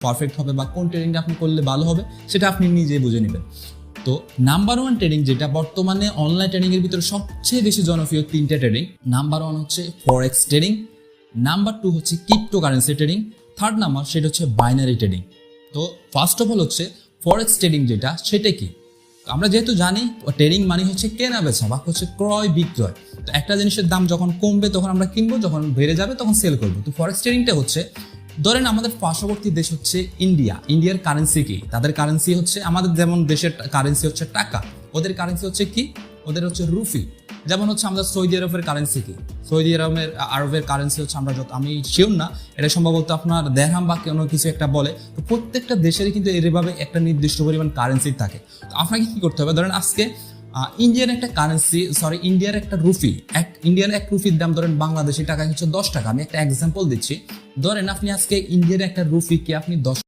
Perfect হবে বা কোন ট্রেডিংটা আপনি করলে ভালো হবে সেটা আপনি নিজে বুঝে নেবেন। তো নাম্বার 1 ট্রেডিং যেটা বর্তমানে অনলাইন ট্রেডিং এর ভিতরে সবচেয়ে বেশি জনপ্রিয় 3টে ট্রেডিং। নাম্বার 1 হচ্ছে ফরেক্স ট্রেডিং, নাম্বার 2 হচ্ছে ক্রিপ্টোকারেন্সি ট্রেডিং, থার্ড নাম্বার সেটা হচ্ছে বাইনারি ট্রেডিং। তো ফার্স্ট অফ অল হচ্ছে ফরেক্স ট্রেডিং যেটা, সেটা কি? আমরা যেহেতু জানি ট্রেডিং মানে হচ্ছে কেনা বেচা বা হচ্ছে ক্রয় বিক্রয়। তো একটা জিনিসের দাম যখন কমবে তখন আমরা কিনবো, যখন বেড়ে যাবে তখন সেল করবো। তো ফরেক্স ট্রেডিংটা হচ্ছে, ধরেন আমাদের পার্শ্ববর্তী দেশ হচ্ছে ইন্ডিয়া, ইন্ডিয়ার কারেন্সি কি? তাদের কারেন্সি হচ্ছে, আমাদের যেমন দেশের কারেন্সি হচ্ছে টাকা, ওদের কারেন্সি হচ্ছে কি? ওদের হচ্ছে রুপি। যেমন হচ্ছে আমাদের সৌদি আরবের কারেন্সি কি? সৌদি আরবের কারেন্সি হচ্ছে, আমি শিওর না, এটা সম্ভবত আপনার দেরহাম বা কোনো কিছু একটা বলে। তো প্রত্যেকটা দেশেরই কিন্তু এভাবে একটা নির্দিষ্ট পরিমাণ কারেন্সি থাকে। তো আপনাকে কি করতে হবে, ধরেন আজকে ইন্ডিয়ার একটা রুপি, ইন্ডিয়ান এক রুপির দাম ধরেন বাংলাদেশি টাকা হচ্ছে 10 টাকা। আমি একটা এক্সাম্পল দিচ্ছি, ধরেন আপনি আজকে ইন্ডিয়ার একটা রুপিকে আপনি 10